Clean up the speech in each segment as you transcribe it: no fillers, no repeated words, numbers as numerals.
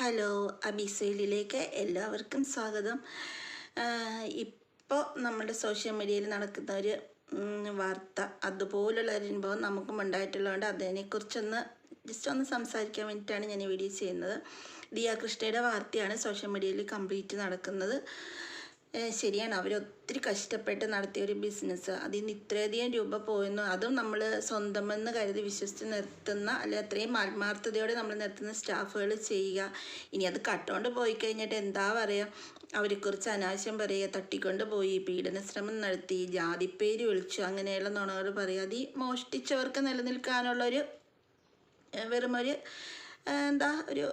Hello, അബിസൈലിലേക്ക് എല്ലാവർക്കും സ്വാഗതം. ഇപ്പോൾ നമ്മുടെ സോഷ്യൽ മീഡിയയിൽ നടക്കുന്ന ഒരു വാർത്ത, അതുപോലുള്ള ഒരു അനുഭവം നമുക്കും ഉണ്ടായിട്ടുള്ളതുകൊണ്ട് അതിനെക്കുറിച്ചൊന്ന് ജസ്റ്റ് ഒന്ന് സംസാരിക്കാൻ വേണ്ടിയിട്ടാണ് ഞാൻ ഈ വീഡിയോ ചെയ്യുന്നത്. ദിയ കൃഷ്ണയുടെ വാർത്തയാണ് സോഷ്യൽ മീഡിയയിൽ കംപ്ലീറ്റ് നടക്കുന്നത്. ശരിയാണ്, അവരൊത്തിരി കഷ്ടപ്പെട്ട് നടത്തിയ ഒരു ബിസിനസ്, അതിൽ നിന്ന് ഇത്രയധികം രൂപ പോയെന്നു, അതും നമ്മൾ സ്വന്തമെന്ന് കരുതി വിശ്വസിച്ച് നിർത്തുന്ന, അല്ലെ അത്രയും ആത്മാർത്ഥതയോടെ നമ്മൾ നിർത്തുന്ന സ്റ്റാഫുകൾ ചെയ്യുക. ഇനി അത് കട്ടുകൊണ്ട് പോയി കഴിഞ്ഞിട്ട് എന്താ പറയുക, അവരെക്കുറിച്ച് അനാവശ്യം പറയുക, തട്ടിക്കൊണ്ട് പോയി, പീഡന ശ്രമം നടത്തി, ജാതിപ്പേര് വിളിച്ചു, അങ്ങനെയുള്ള നുണകൾ പറയുക. അത് ഈ മോഷ്ടിച്ചവർക്ക് നിലനിൽക്കാനുള്ളൊരു വെറുമൊരു ഒരു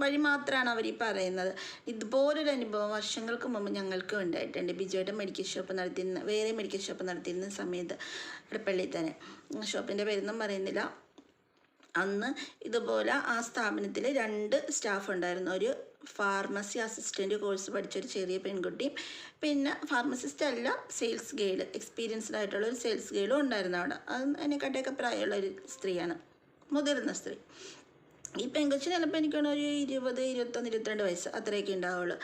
വഴി മാത്രമാണ് അവർ ഈ പറയുന്നത്. ഇതുപോലൊരു അനുഭവം വർഷങ്ങൾക്ക് മുമ്പ് ഞങ്ങൾക്കും ഉണ്ടായിട്ടുണ്ട്. ബിജുവേട്ടൻ മെഡിക്കൽ ഷോപ്പ് നടത്തിയിരുന്ന, വേറെ മെഡിക്കൽ ഷോപ്പ് നടത്തിയിരുന്ന സമയത്ത് ഇടപ്പള്ളിയിൽ തന്നെ, ഷോപ്പിൻ്റെ പേരൊന്നും പറയുന്നില്ല. അന്ന് ഇതുപോലെ ആ സ്ഥാപനത്തിൽ 2 സ്റ്റാഫ് ഉണ്ടായിരുന്നു. ഒരു ഫാർമസി അസിസ്റ്റൻറ്റ് കോഴ്സ് പഠിച്ചൊരു ചെറിയ പെൺകുട്ടിയും, പിന്നെ ഫാർമസിസ്റ്റ് അല്ല, സെയിൽസ് ഗേൾ, എക്സ്പീരിയൻസ്ഡ് ആയിട്ടുള്ള ഒരു സെയിൽസ് ഗേളും ഉണ്ടായിരുന്നു അവിടെ. അത് അതിനെക്കാട്ടൊക്കെ പ്രായമുള്ള ഒരു സ്ത്രീയാണ്, മുതിർന്ന സ്ത്രീ. ഈ പെങ്കൊച്ചിന് ചിലപ്പോൾ എനിക്കാണ് ഒരു 20, 21, 22 വയസ്സ് അത്രയൊക്കെ ഉണ്ടാവുള്ളൂ.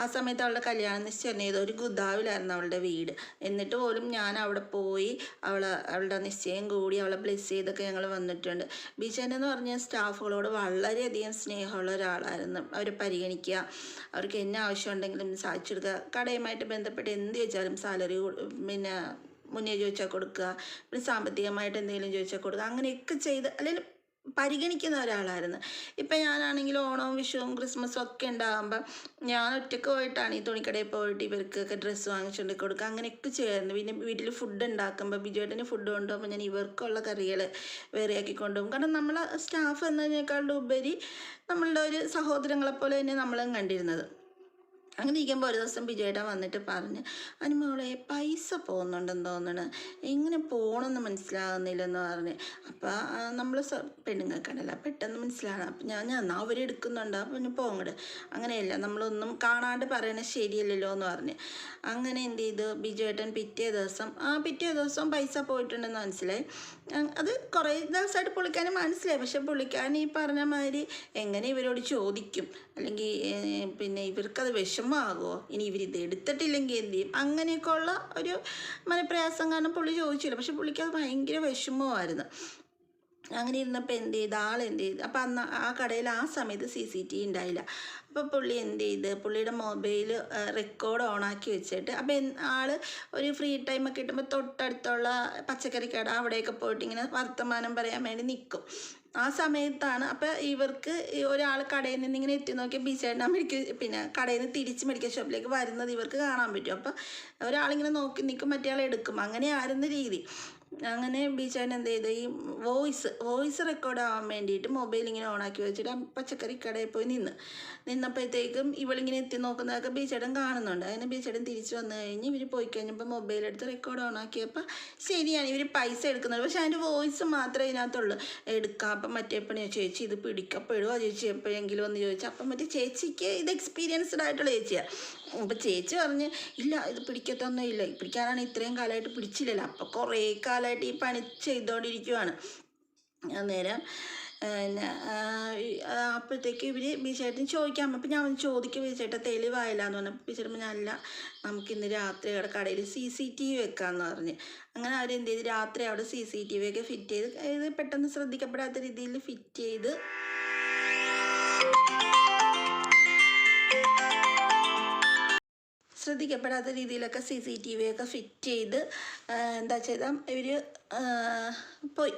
ആ സമയത്ത് അവളുടെ കല്യാണം നിശ്ചയം ചെയ്ത ഒരു ഗുദാവിലായിരുന്നു അവളുടെ വീട്. എന്നിട്ട് പോലും ഞാൻ അവിടെ പോയി അവളുടെ നിശ്ചയം കൂടി അവളെ ബ്ലെസ് ചെയ്തൊക്കെ ഞങ്ങൾ വന്നിട്ടുണ്ട്. ബിജൻ എന്ന് പറഞ്ഞ സ്റ്റാഫുകളോട് വളരെയധികം സ്നേഹമുള്ള ഒരാളായിരുന്നു. അവരെ പരിഗണിക്കുക, അവർക്ക് എന്നെ ആവശ്യമുണ്ടെങ്കിലും സാധിച്ചു കൊടുക്കുക, കടയുമായിട്ട് ബന്ധപ്പെട്ട് എന്ത് ചോദിച്ചാലും സാലറി പിന്നെ മുന്നേ ചോദിച്ചാൽ കൊടുക്കുക, പിന്നെ സാമ്പത്തികമായിട്ട് എന്തെങ്കിലും ചോദിച്ചാൽ കൊടുക്കുക, അങ്ങനെയൊക്കെ ചെയ്ത് അല്ലെങ്കിൽ പരിഗണിക്കുന്ന ഒരാളായിരുന്നു. ഇപ്പം ഞാനാണെങ്കിൽ ഓണവും വിഷുവും ക്രിസ്മസും ഒക്കെ ഉണ്ടാകുമ്പം ഞാൻ ഒറ്റയ്ക്ക് പോയിട്ടാണ് ഈ തുണിക്കടയിൽ പോയിട്ട് ഇവർക്കൊക്കെ ഡ്രസ്സ് വാങ്ങിച്ചുകൊണ്ട് കൊടുക്കുക, അങ്ങനെയൊക്കെ ചെയ്യുമായിരുന്നു. പിന്നെ വീട്ടിൽ ഫുഡ് ഉണ്ടാക്കുമ്പോൾ ബിജുവേട്ടന് ഫുഡ് കൊണ്ടുപോകുമ്പോൾ ഞാൻ ഇവർക്കുള്ള കറികൾ വേറെയാക്കി കൊണ്ടുപോകും. കാരണം നമ്മൾ സ്റ്റാഫ് എന്നതിനേക്കാളും ഉപരി നമ്മളുടെ ഒരു സഹോദരങ്ങളെപ്പോലെ തന്നെ നമ്മളും കണ്ടിരുന്നത്. അങ്ങനെ ഇരിക്കുമ്പോൾ ഒരു ദിവസം ബിജുവേട്ടൻ വന്നിട്ട് പറഞ്ഞ്, അനുമോളെ പൈസ പോകുന്നുണ്ടെന്ന് തോന്നണം, എങ്ങനെ പോകണമെന്ന് മനസ്സിലാകുന്നില്ലെന്ന് പറഞ്ഞ്. അപ്പോൾ നമ്മൾ പെണ്ണുങ്ങൾക്കാണല്ലോ പെട്ടെന്ന് മനസ്സിലാണ്. അപ്പം ഞാൻ അവരെടുക്കുന്നുണ്ട്, അപ്പം പിന്നെ പോങ്ങട്, അങ്ങനെയല്ല, നമ്മളൊന്നും കാണാണ്ട് പറയണത് ശരിയല്ലല്ലോ എന്ന് പറഞ്ഞ്. അങ്ങനെ എന്ത് ചെയ്തു, ബിജുവേട്ടൻ പിറ്റേ ദിവസം പൈസ പോയിട്ടുണ്ടെന്ന് മനസ്സിലായി. അത് കുറേ ദിവസമായിട്ട് പുള്ളിക്കാരന് മനസ്സിലായി. പക്ഷെ പുള്ളിക്കാരൻ ഈ പറഞ്ഞ മാതിരി എങ്ങനെ ഇവരോട് ചോദിക്കും, അല്ലെങ്കിൽ പിന്നെ ഇവർക്കത് വിഷമമാകുമോ, ഇനി ഇവരിത് എടുത്തിട്ടില്ലെങ്കിൽ എന്ത് ചെയ്യും, അങ്ങനെയൊക്കെ ഉള്ള ഒരു മനപ്രയാസം കാരണം പുള്ളി ചോദിച്ചില്ല. പക്ഷെ പുള്ളിക്കത് ഭയങ്കര വിഷമമായിരുന്നു. അങ്ങനെ ഇരുന്നപ്പോൾ എന്ത് ചെയ്ത് അപ്പം അന്ന് ആ കടയിൽ ആ സമയത്ത് CCTV ഉണ്ടായില്ല. അപ്പോൾ പുള്ളി എന്ത് ചെയ്ത്, പുള്ളിയുടെ മൊബൈൽ റെക്കോർഡ് ഓണാക്കി വെച്ചിട്ട്, അപ്പം ഒരു ഫ്രീ ടൈമൊക്കെ കിട്ടുമ്പോൾ തൊട്ടടുത്തുള്ള പച്ചക്കറി കട അവിടെയൊക്കെ പോയിട്ട് ഇങ്ങനെ വർത്തമാനം പറയാൻ വേണ്ടി നിൽക്കും. ആ സമയത്താണ് അപ്പം ഇവർക്ക് ഒരാൾ കടയിൽ നിന്ന് ഇങ്ങനെ എത്തി നോക്കിയാൽ ബീച്ചേട്ടൻ പിന്നെ കടയിൽ നിന്ന് തിരിച്ച് മെഡിക്കൽ ഷോപ്പിലേക്ക് വരുന്നത് ഇവർക്ക് കാണാൻ പറ്റും. അപ്പം ഒരാളിങ്ങനെ നോക്കി നിൽക്കും, മറ്റേ ആൾ എടുക്കും, അങ്ങനെ ആയിരുന്ന രീതി. അങ്ങനെ ബീച്ചേട്ടൻ എന്ത് ചെയ്ത്, ഈ വോയിസ് റെക്കോർഡ് ആവാൻ വേണ്ടിയിട്ട് മൊബൈൽ ഇങ്ങനെ ഓണാക്കി വെച്ചിട്ട് പച്ചക്കറി കടയിൽ പോയി നിന്നപ്പോഴത്തേക്കും ഇവളിങ്ങനെ എത്തി നോക്കുന്നതൊക്കെ ബീച്ചേട്ടൻ കാണുന്നുണ്ട്. അങ്ങനെ ബീച്ചേട്ടൻ തിരിച്ച് വന്നു കഴിഞ്ഞ് ഇവർ പോയി കഴിഞ്ഞപ്പോൾ മൊബൈൽ എടുത്ത് റെക്കോർഡ് ഓണാക്കിയപ്പോൾ ശരിയാണ്, ഇവർ പൈസ എടുക്കുന്നത്. പക്ഷെ അതിൻ്റെ വോയിസ് മാത്രമേ ഇതിനകത്തുള്ളൂ. എടുക്കാം. അപ്പം മറ്റേ പണി ചേച്ചി ഇത് പിടിക്കപ്പെടുമോ ചേച്ചി എപ്പോഴെങ്കിലും എന്ന് ചോദിച്ചാൽ, അപ്പം മറ്റേ ചേച്ചിക്ക് ഇത് എക്സ്പീരിയൻസ്ഡ് ആയിട്ടുള്ള ചേച്ചിയാണ്. അപ്പം ചേച്ചി പറഞ്ഞ്, ഇല്ല ഇത് പിടിക്കത്തൊന്നും ഇല്ല, പിടിക്കാനാണ് ഇത്രയും കാലമായിട്ട് പിടിച്ചില്ലല്ലോ. അപ്പോൾ കുറേ കാലമായിട്ട് ഈ പണി ചെയ്തുകൊണ്ടിരിക്കുവാണ്. അന്നേരം അപ്പോഴത്തേക്ക് ഇവർ ബീച്ചേട്ടൻ ചോദിക്കാൻ, അപ്പം ഞാൻ ചോദിക്കും ബീച്ചേട്ടൻ തെളിവായില്ല എന്ന് പറഞ്ഞപ്പോൾ ബീച്ചേട്ടൻ അല്ല, നമുക്കിന്ന് രാത്രി അവിടെ കടയിൽ CCTV വെക്കാമെന്ന് പറഞ്ഞ്. അങ്ങനെ അവരെന്ത് ചെയ്ത്, രാത്രി അവിടെ CCTV ഒക്കെ ഫിറ്റ് ചെയ്ത്, ഇത് പെട്ടെന്ന് ശ്രദ്ധിക്കപ്പെടാത്ത രീതിയിൽ ഫിറ്റ് ചെയ്ത് രീതിയിലൊക്കെ CCTV ഒക്കെ ഫിറ്റ് ചെയ്ത് എന്താ ചെയ്താൽ ഇവർ പോയി.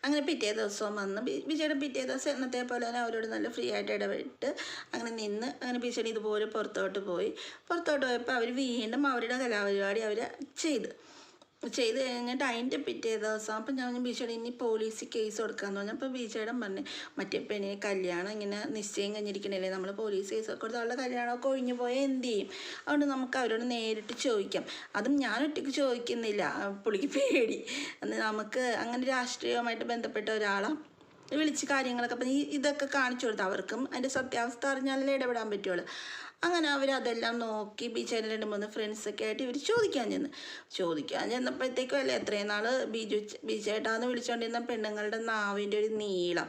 അങ്ങനെ പിറ്റേ ദിവസവും വന്ന് ബിജയുടെ പിറ്റേ ദിവസം എന്നത്തെ പോലെ തന്നെ അവരോട് നല്ല ഫ്രീ ആയിട്ട് ഇടപെട്ട് അങ്ങനെ നിന്ന്. അങ്ങനെ ബിജയുടെ ഇതുപോലെ പുറത്തോട്ട് പോയപ്പോൾ അവർ വീണ്ടും അവരുടെ കലാപരിപാടി അവർ ചെയ്ത് കഴിഞ്ഞിട്ട് അതിൻ്റെ പിറ്റേ ദിവസം അപ്പം ഞാൻ ബീച്ചയുടെ ഇനി പോലീസിൽ കേസ് കൊടുക്കാമെന്ന് പറഞ്ഞു. അപ്പോൾ ബീച്ചയുടെ പറഞ്ഞു, മറ്റേ പെണ്ണിന് കല്യാണം ഇങ്ങനെ നിശ്ചയം കഴിഞ്ഞിരിക്കണില്ലേ, നമ്മൾ പോലീസ് കേസ് കൊടുത്ത് അവളുടെ കല്യാണമൊക്കെ ഒഴിഞ്ഞു പോയാൽ എന്ത് ചെയ്യും, അതുകൊണ്ട് നമുക്ക് അവരോട് നേരിട്ട് ചോദിക്കാം. അതും ഞാൻ ഒറ്റയ്ക്ക് ചോദിക്കുന്നില്ല, പുള്ളിക്ക് പേടി. നമുക്ക് അങ്ങനെ രാഷ്ട്രീയവുമായിട്ട് ബന്ധപ്പെട്ട ഒരാളാണ് വിളിച്ച് കാര്യങ്ങളൊക്കെ അപ്പം ഇതൊക്കെ കാണിച്ചു കൊടുത്തു. അവർക്കും അതിൻ്റെ സത്യാവസ്ഥ അറിഞ്ഞാലേ ഇടപെടാൻ പറ്റുള്ളൂ. അങ്ങനെ അവരതെല്ലാം നോക്കി ബീച്ചേട്ടൻ 2-3 ഫ്രണ്ട്സൊക്കെ ആയിട്ട് ഇവർ ചോദിക്കാൻ ചെന്നപ്പോഴത്തേക്കും അല്ലേ എത്രയും നാൾ ബീച്ചേട്ടാന്ന് വിളിച്ചുകൊണ്ടിരുന്ന പെണ്ണുങ്ങളുടെ നാവിൻ്റെ ഒരു നീളം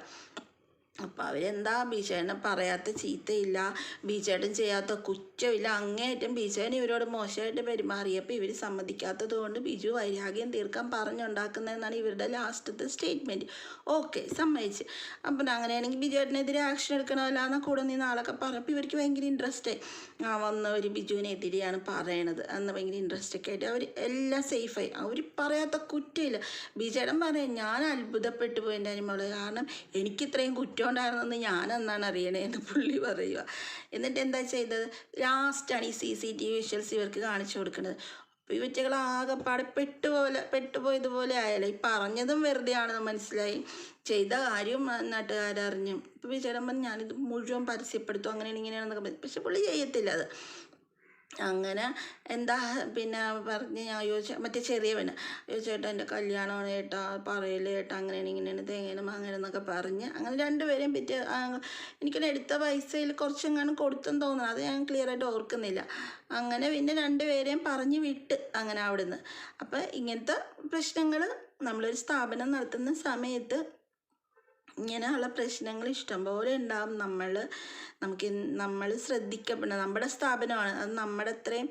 അപ്പോൾ അവരെന്താ ബീച്ചേട്ടനെ പറയാത്ത ചീത്തയില്ല, ബീച്ചേട്ടൻ ചെയ്യാത്ത കുറ്റമില്ല, അങ്ങേയറ്റം ബീച്ചേട്ടൻ ഇവരോട് മോശമായിട്ട് പെരുമാറിയപ്പോൾ ഇവർ സമ്മതിക്കാത്തത് കൊണ്ട് ബിജു വൈരാഗ്യം തീർക്കാൻ പറഞ്ഞുണ്ടാക്കുന്നതെന്നാണ് ഇവരുടെ ലാസ്റ്റത്തെ സ്റ്റേറ്റ്മെൻറ്റ്. ഓക്കെ, സമ്മതിച്ച്. അപ്പം അങ്ങനെയാണെങ്കിൽ ബിജുവേട്ടനെതിരെ ആക്ഷൻ എടുക്കണമല്ല എന്നാൽ കൂടെ നിന്ന് ആളൊക്കെ പറഞ്ഞപ്പോൾ ഇവർക്ക് ഭയങ്കര ഇൻട്രസ്റ്റ് ആയി. വന്ന ഒരു ബിജുവിനെതിരെയാണ് പറയണത് അന്ന് ഭയങ്കര ഇൻട്രസ്റ്റ് ഒക്കെ ആയിട്ട് അവർ എല്ലാം സേഫായി. അവർ പറയാത്ത കുറ്റമില്ല. ബിജുവേട്ടൻ പറയും, ഞാൻ അത്ഭുതപ്പെട്ടു പോയി എൻ്റെ അനിമോളെ, കാരണം എനിക്ക് ഇത്രയും കുറ്റം ഉണ്ടായിരുന്നെന്ന് ഞാനെന്നാണ് അറിയണേന്ന് പുള്ളി പറയുക. എന്നിട്ട് എന്താ ചെയ്തത്, ലാസ്റ്റാണ് ഈ CCTV വിഷ്വൽസ് ഇവർക്ക് കാണിച്ചു കൊടുക്കുന്നത്. അപ്പോൾ ഈ കുറ്റികൾ ആകെപ്പാടെ പെട്ടുപോയതുപോലെ ആയാലോ. ഈ പറഞ്ഞതും വെറുതെ ആണെന്ന് മനസ്സിലായി, ചെയ്ത കാര്യവും നാട്ടുകാരറിഞ്ഞു. ഇപ്പോൾ വിചാരം പറഞ്ഞ് ഞാനിത് മുഴുവൻ പരസ്യപ്പെടുത്തും അങ്ങനെയാണ് ഇങ്ങനെയാണെന്നൊക്കെ പറയും. പക്ഷെ പുള്ളി ചെയ്യത്തില്ല അത്. അങ്ങനെ എന്താ പിന്നെ പറഞ്ഞ് ഞാൻ മറ്റേ ചെറിയവന് ചേട്ടാ എൻ്റെ കല്യാണമാണ് ചേട്ടാ, പറയല്ലേ ചേട്ടാ, അങ്ങനെയാണ് ഇങ്ങനെയാണ് തേങ്ങനും അങ്ങനെ എന്നൊക്കെ പറഞ്ഞ് അങ്ങനെ രണ്ടുപേരെയും പറ്റി എനിക്കൊരു എടുത്ത പൈസയിൽ കുറച്ചെങ്ങാനും കൊടുത്തെന്ന് തോന്നുന്നു, അത് ഞാൻ ക്ലിയറായിട്ട് ഓർക്കുന്നില്ല. അങ്ങനെ പിന്നെ രണ്ടുപേരെയും പറഞ്ഞ് വിട്ട് അങ്ങനെ അവിടുന്ന്. അപ്പം ഇങ്ങനത്തെ പ്രശ്നങ്ങൾ നമ്മളൊരു സ്ഥാപനം നടത്തുന്ന സമയത്ത് ഇങ്ങനെയുള്ള പ്രശ്നങ്ങൾ ഇഷ്ടംപോലെ ഉണ്ടാകും. നമ്മൾ ശ്രദ്ധിക്കപ്പെടണം. നമ്മുടെ സ്ഥാപനമാണ് അത്, നമ്മുടെ അത്രയും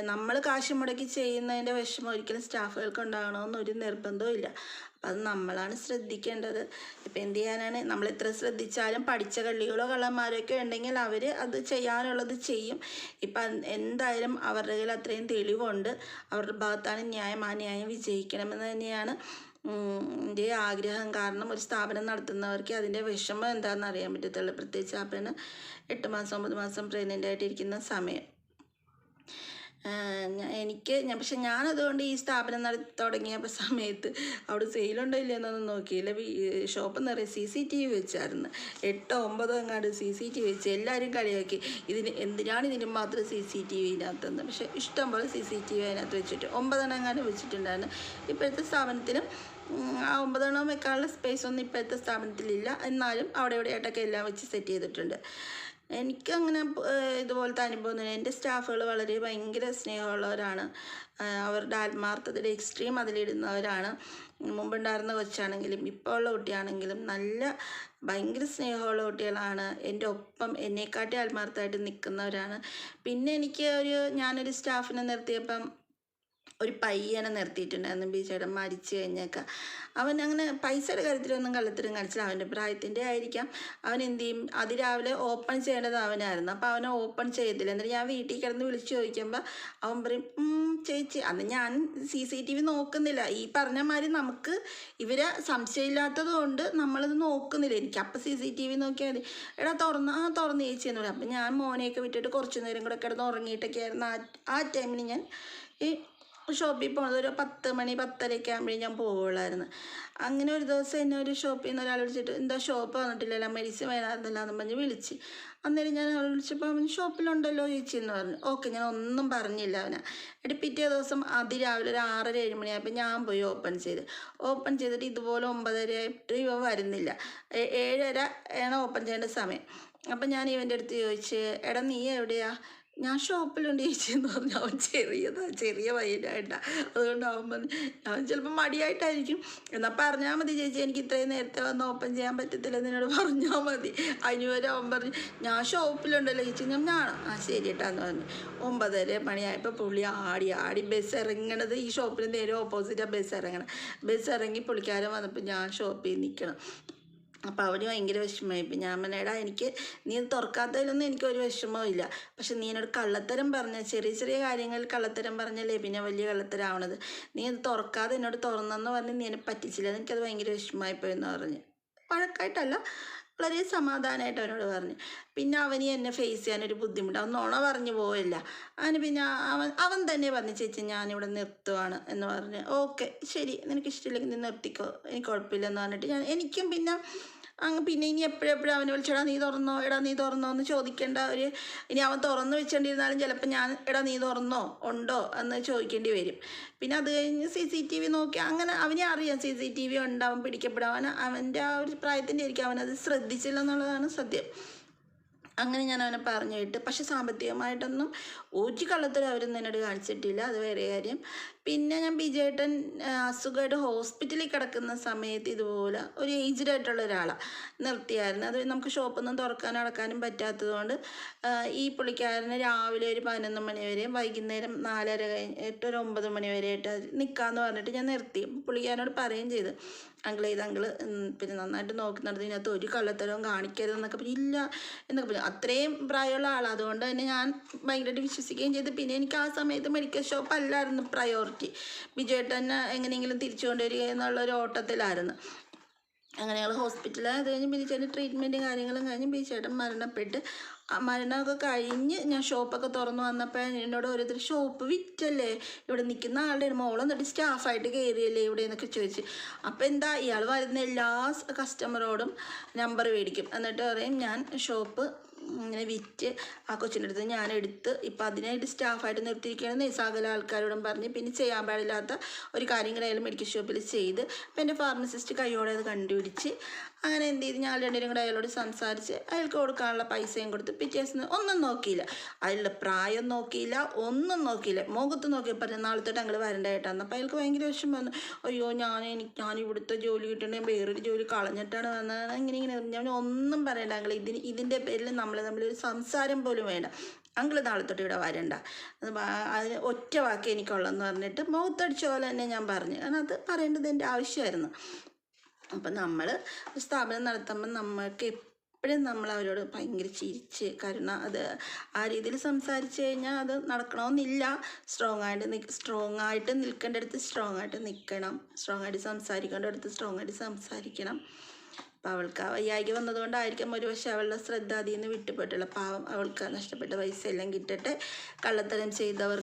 നമ്മൾ കാശ് മുടക്കി ചെയ്യുന്നതിൻ്റെ വിഷമം ഒരിക്കലും സ്റ്റാഫുകൾക്ക് ഉണ്ടാകണമെന്നൊരു നിർബന്ധവും ഇല്ല. അപ്പം അത് നമ്മളാണ് ശ്രദ്ധിക്കേണ്ടത്. ഇപ്പം എന്ത് ചെയ്യാനാണ്, നമ്മൾ എത്ര ശ്രദ്ധിച്ചാലും പഠിച്ച കള്ളികളോ കള്ളന്മാരൊക്കെ ഉണ്ടെങ്കിൽ അവർ അത് ചെയ്യാനുള്ളത് ചെയ്യും. ഇപ്പം എന്തായാലും അവരുടെ കയ്യിൽ അത്രയും തെളിവുണ്ട്, അവരുടെ ഭാഗത്താണ് ന്യായം, ആ ന്യായം വിജയിക്കണമെന്ന് തന്നെയാണ് എൻ്റെ ആഗ്രഹം. കാരണം ഒരു സ്ഥാപനം നടത്തുന്നവർക്ക് അതിൻ്റെ വിഷമം എന്താണെന്ന് അറിയാൻ പറ്റത്തുള്ളൂ. പ്രത്യേകിച്ച് ആ പെണ്ണ് 8 മാസം 9 മാസം പ്രഗ്നൻ്റ് ആയിട്ടിരിക്കുന്ന സമയം. പക്ഷെ ഞാനതുകൊണ്ട് ഈ സ്ഥാപനം തുടങ്ങിയപ്പോൾ സമയത്ത് അവിടെ സെയിലുണ്ടോ ഇല്ലയെന്നൊന്നും നോക്കിയില്ല. ഷോപ്പ് നിറയെ CCTV വെച്ചായിരുന്നു. 8 9 എങ്ങാണ്ട് CCTV വെച്ച് എല്ലാവരും കളിയാക്കി, എന്തിനാണ് ഇതിന് മാത്രം CCTV ഇതിനകത്തെന്ന്. പക്ഷേ ഇഷ്ടം പോലെ CCTV അതിനകത്ത് വെച്ചിട്ട് 9 എങ്ങാണ്ട് വെച്ചിട്ടുണ്ടായിരുന്നു. ഇപ്പോഴത്തെ സ്ഥാപനത്തിലും ആ 9 വെക്കാനുള്ള സ്പേസ് ഒന്നും ഇപ്പോഴത്തെ സ്ഥാപനത്തിലില്ല. എന്നാലും അവിടെ ഇവിടെയായിട്ടൊക്കെ എല്ലാം വെച്ച് സെറ്റ് ചെയ്തിട്ടുണ്ട്. എനിക്കങ്ങനെ ഇതുപോലത്തെ അനുഭവമൊന്നുമില്ല. എൻ്റെ സ്റ്റാഫുകൾ വളരെ ഭയങ്കര സ്നേഹമുള്ളവരാണ്. അവരുടെ ആത്മാർത്ഥതയുടെ എക്സ്ട്രീം അതിലിടുന്നവരാണ്. മുമ്പുണ്ടായിരുന്ന കൊച്ചാണെങ്കിലും ഇപ്പോൾ ഉള്ള കുട്ടിയാണെങ്കിലും ഭയങ്കര സ്നേഹമുള്ള കുട്ടികളാണ്. എൻ്റെ ഒപ്പം എന്നെക്കാട്ടി ആത്മാർത്ഥമായിട്ട് നിൽക്കുന്നവരാണ്. പിന്നെ ഞാനൊരു സ്റ്റാഫിനെ നിർത്തിയപ്പം ഒരു പയ്യനെ നിർത്തിയിട്ടുണ്ടായിരുന്നു. ബീച്ചേട്ടൻ മരിച്ചു കഴിഞ്ഞേക്ക. അവൻ അങ്ങനെ പൈസയുടെ കാര്യത്തിലൊന്നും കള്ളത്തരം കാണിച്ചില്ല. അവൻ്റെ പ്രായത്തിൻ്റെ ആയിരിക്കാം. അവൻ എന്ത് ചെയ്യും, അതിരാവിലെ ഓപ്പൺ ചെയ്യേണ്ടത് അവനായിരുന്നു. അപ്പോൾ അവനെ ഓപ്പൺ ചെയ്തില്ല. എന്നിട്ട് ഞാൻ വീട്ടിൽ കിടന്ന് വിളിച്ച് ചോദിക്കുമ്പോൾ അവൻ പറയും, ചേച്ചി അന്ന് ഞാൻ CCTV നോക്കുന്നില്ല, ഈ പറഞ്ഞ മാതിരി നമുക്ക് ഇവരെ സംശയമില്ലാത്തത് കൊണ്ട് നമ്മളത് നോക്കുന്നില്ല. എനിക്ക് അപ്പം CCTV നോക്കിയാൽ മതി. എടാ തുറന്ന് ചേച്ചി എന്ന് പറയും. അപ്പം ഞാൻ മോനെയൊക്കെ വിട്ടിട്ട് കുറച്ച് നേരം കൂടെ കിടന്ന് ഉറങ്ങിയിട്ടൊക്കെ ആയിരുന്നു. ആ ടൈമിന് ഞാൻ ഈ ഷോപ്പിൽ പോകുന്നത് ഒരു 10 മണി 10:30 ആകുമ്പോഴേ ഞാൻ പോവുള്ളായിരുന്നു. അങ്ങനെ ഒരു ദിവസം എന്നെ ഒരു ഷോപ്പിൽ നിന്ന് ഒരാൾ വിളിച്ചിട്ട്, എന്താ ഷോപ്പ് വന്നിട്ടില്ലല്ലോ, മെഡിസിൻ വേണമെന്നില്ല എന്ന് പറഞ്ഞ് വിളിച്ച്. അന്നേരം ഞാൻ അവൾ വിളിച്ചപ്പോൾ അവൻ ഷോപ്പിലുണ്ടല്ലോ ചേച്ചി എന്ന് പറഞ്ഞു. ഓക്കെ, ഞാൻ ഒന്നും പറഞ്ഞില്ല അവനെ. എന്നിട്ട് പിറ്റേ ദിവസം അതിരാവിലെ ഒരു 6:30 7 മണിയായപ്പോൾ ഞാൻ പോയി ഓപ്പൺ ചെയ്തിട്ട് ഇതുപോലെ 9:30 ആയിട്ട് ഇവ വരുന്നില്ല. 7:30 ആണ് ഓപ്പൺ ചെയ്യേണ്ട സമയം. അപ്പം ഞാൻ ഇവൻ്റെ അടുത്ത് ചോദിച്ച്, എടാ നീ എവിടെയാ? ഞാൻ ഷോപ്പിലുണ്ട് ചേച്ചി എന്ന് പറഞ്ഞു. അവൻ ചെറിയ പയ്യനായിട്ടാണ്. അതുകൊണ്ട് അവൻ പറഞ്ഞു, അവൻ ചിലപ്പോൾ മടിയായിട്ടായിരിക്കും. എന്നാൽ പറഞ്ഞാൽ മതി ചേച്ചി, എനിക്ക് ഇത്രയും നേരത്തെ വന്ന് ഓപ്പൺ ചെയ്യാൻ പറ്റത്തില്ല എന്നോട് പറഞ്ഞാൽ മതി. അതിന് വരെ അവൻ പറഞ്ഞു, ഞാൻ ഷോപ്പിലുണ്ടല്ലോ ചേച്ചി. ഞാനോ ശരി കേട്ടാന്ന് പറഞ്ഞു. 9:30 മണിയായപ്പോൾ പുള്ളി ആടി ബസ് ഇറങ്ങണത് ഈ ഷോപ്പിന് നേരെ ഓപ്പോസിറ്റാണ് ബസ് ഇറങ്ങി പുള്ളിക്കാരൻ വന്നപ്പോൾ ഞാൻ ഷോപ്പിൽ നിൽക്കണം. അപ്പോൾ അവന് ഭയങ്കര വിഷമമായി. ഇപ്പം ഞാൻ പറഞ്ഞേടാ, നീ തുറക്കാത്തതിലൊന്നും എനിക്കൊരു വിഷമവും ഇല്ല. പക്ഷെ നീ എന്നോട് കള്ളത്തരം പറഞ്ഞ ചെറിയ കാര്യങ്ങളിൽ കള്ളത്തരം പറഞ്ഞല്ലേ പിന്നെ വലിയ കള്ളത്തരാവണത്. നീ അത് തുറക്കാതെ എന്നോട് തുറന്നെന്ന് പറഞ്ഞ് നീ എന്നെ പറ്റിച്ചില്ല, എനിക്കത് ഭയങ്കര വിഷമമായിപ്പോയെന്ന് പറഞ്ഞ്. വഴക്കായിട്ടല്ല, വളരെ സമാധാനമായിട്ട് അവനോട് പറഞ്ഞു. പിന്നെ അവന് എന്നെ ഫേസ് ചെയ്യാനൊരു ബുദ്ധിമുട്ട്, അവൻ നുണ പറഞ്ഞു പോവില്ല. അവന് പിന്നെ അവൻ തന്നെ പറഞ്ഞു, ചേച്ചി ഞാനിവിടെ നിർത്തുവാണ് എന്ന് പറഞ്ഞ്. ഓക്കെ ശരി, നിനക്ക് ഇഷ്ടമില്ലെങ്കിൽ നീ നിർത്തിക്കോ, എനിക്ക് കുഴപ്പമില്ലെന്ന് പറഞ്ഞിട്ട് എനിക്കും പിന്നെ ഇനി എപ്പോഴും അവനെ വിളിച്ചെടാ നീ തുറന്നോ എന്ന് ചോദിക്കേണ്ട ഇനി അവൻ തുറന്ന് വെച്ചോണ്ടിരുന്നാലും ചിലപ്പോൾ ഞാൻ എടാ നീ തുറന്നോ ഉണ്ടോ എന്ന് ചോദിക്കേണ്ടി വരും. പിന്നെ അത് കഴിഞ്ഞ് CCTV നോക്കി അങ്ങനെ അവനെ അറിയാം CCTV ഉണ്ടാവും, പിടിക്കപ്പെടാൻ. അവൻ്റെ ആ ഒരു പ്രായത്തിൻ്റെ ആയിരിക്കും, അവനത് ശ്രദ്ധിച്ചില്ല എന്നുള്ളതാണ് സത്യം. അങ്ങനെ ഞാൻ അവനെ പറഞ്ഞു വിട്ട്. പക്ഷെ സാമ്പത്തികമായിട്ടൊന്നും ഒരു കള്ളത്തരം അവരൊന്നും എന്നോട് കാണിച്ചിട്ടില്ല, അത് വേറെ കാര്യം. പിന്നെ ഞാൻ ബിജേട്ടൻ അസുഖമായിട്ട് ഹോസ്പിറ്റലിൽ കിടക്കുന്ന സമയത്ത് ഇതുപോലെ ഒരു ഏജ്ഡ് ആയിട്ടുള്ള ഒരാളാണ് നിർത്തിയായിരുന്നു. അത് നമുക്ക് ഷോപ്പൊന്നും തുറക്കാനും അടക്കാനും പറ്റാത്തത് കൊണ്ട് ഈ പുള്ളിക്കാരന് രാവിലെ ഒരു 11 മണി വരെയും വൈകുന്നേരം 4:30 കഴിഞ്ഞിട്ട് ഒരു 9 മണി വരെയായിട്ട് നിൽക്കാമെന്ന് പറഞ്ഞിട്ട് ഞാൻ നിർത്തി. പുള്ളിക്കാരനോട് പറയുകയും ചെയ്തു, അങ്കിളെ ഇത് അങ്കിള് പിന്നെ നന്നായിട്ട് നോക്കി നടത്തി, ഇതിനകത്ത് ഒരു കള്ളത്തരവും കാണിക്കരുതെന്നൊക്കെ പറഞ്ഞു. ഇല്ല എന്നൊക്കെ പറഞ്ഞു. അത്രയും പ്രായമുള്ള ആളാണ്. അതുകൊണ്ട് തന്നെ ഞാൻ ഭയങ്കരമായിട്ട് വിശ്വസിക്കുകയും ചെയ്തു. പിന്നെ എനിക്ക് ആ സമയത്ത് മെഡിക്കൽ ഷോപ്പ് അല്ലായിരുന്നു പ്രയോറിറ്റി. ബിജുവേട്ടനെ എങ്ങനെയെങ്കിലും തിരിച്ചു കൊണ്ടുവരിക എന്നുള്ളൊരു ഓട്ടത്തിലായിരുന്നു. അങ്ങനെ ഞങ്ങൾ ഹോസ്പിറ്റലിൽ അത് കഴിഞ്ഞ് ബിജുചേട്ടൻ ട്രീറ്റ്മെൻറ്റും കാര്യങ്ങളും കഴിഞ്ഞ് ബിജുചേട്ടൻ മരണപ്പെട്ട്. മരണമൊക്കെ കഴിഞ്ഞ് ഞാൻ ഷോപ്പൊക്കെ തുറന്നു വന്നപ്പോൾ എന്നോട് ഓരോരുത്തർ ഷോപ്പ് വിറ്റല്ലേ, ഇവിടെ നിൽക്കുന്ന ആളുടെ മോളെ എന്നിട്ട് സ്റ്റാഫായിട്ട് കയറിയല്ലേ ഇവിടെ എന്നൊക്കെ ചോദിച്ചു. അപ്പോൾ എന്താ, ഇയാൾ വരുന്ന എല്ലാ കസ്റ്റമറോടും നമ്പർ മേടിക്കും, എന്നിട്ട് പറയും ഞാൻ ഷോപ്പ് ഇങ്ങനെ വിറ്റ് ആ കൊച്ചിൻ്റെ അടുത്ത് ഞാനെടുത്ത് ഇപ്പം അതിനായിട്ട് സ്റ്റാഫായിട്ട് നിർത്തിയിരിക്കുകയാണെന്ന് സകല ആൾക്കാരോടും പറഞ്ഞ്. പിന്നെ ചെയ്യാൻ പാടില്ലാത്ത ഒരു കാര്യം കൂടെ അയാൾ മെഡിക്കൽ ഷോപ്പിൽ ചെയ്ത്. അപ്പം എൻ്റെ ഫാർമസിസ്റ്റ് കൈയോടെ അത് കണ്ടുപിടിച്ച്. അങ്ങനെ എന്ത് ചെയ്ത് ഞാൻ രണ്ടുപേരും കൂടെ അയാളോട് സംസാരിച്ച് അയാൾക്ക് കൊടുക്കാനുള്ള പൈസയും കൊടുത്ത്. പിറ്റേന്ന് ഒന്നും നോക്കിയില്ല, അയാളുടെ പ്രായം നോക്കിയില്ല, ഒന്നും നോക്കിയില്ല. മുഖത്ത് നോക്കിയപ്പോൾ പറഞ്ഞു നാളെ തൊട്ട് ഞങ്ങൾ വരണ്ടായിട്ടാണ്. അപ്പോൾ അയാൾക്ക് ഭയങ്കര വിഷമം വന്നു. അയ്യോ ഞാൻ ഇവിടുത്തെ ജോലി കിട്ടണേ വേറൊരു ജോലി കളഞ്ഞിട്ടാണ് വന്നത്, ഇങ്ങനെ ഞാൻ ഒന്നും പറയണ്ട അങ്കിൾ, ഇതിൻ്റെ പേരിൽ നമ്മളൊരു സംസാരം പോലും വേണ്ട, അങ്കിൾ നാളെ തൊട്ട് ഇവിടെ വരണ്ട, അതിന് ഒറ്റ വാക്ക് എനിക്കുള്ളതെന്ന് പറഞ്ഞിട്ട് മുഖത്തടിച്ച പോലെ തന്നെ ഞാൻ പറഞ്ഞു. കാരണം അത് പറയേണ്ടത് എൻ്റെ ആവശ്യമായിരുന്നു. അപ്പം നമ്മൾ സ്ഥാപനം നടത്തുമ്പം നമ്മൾക്ക് എപ്പോഴും നമ്മൾ അവരോട് ഭയങ്കര ചിരിച്ച് കരുണ അത് ആ രീതിയിൽ സംസാരിച്ച് കഴിഞ്ഞാൽ അത് നടക്കണമെന്നില്ല. സ്ട്രോങ് ആയിട്ട് നിൽക്കേണ്ടടുത്ത് സ്ട്രോങ് ആയിട്ട് നിൽക്കണം, സ്ട്രോങ് ആയിട്ട് സംസാരിക്കേണ്ടടുത്ത് സ്ട്രോങ് ആയിട്ട് സംസാരിക്കണം. അപ്പം അവൾക്ക് ആ വയ്യായ്ക വന്നതുകൊണ്ടായിരിക്കും ഒരുപക്ഷെ അവളുടെ ശ്രദ്ധ അതിൽ നിന്ന് വിട്ടുപോയിട്ടുള്ള. പാവം, അവൾക്ക് നഷ്ടപ്പെട്ട പൈസ എല്ലാം കിട്ടട്ടെ. കള്ളത്തരം ചെയ്തവർ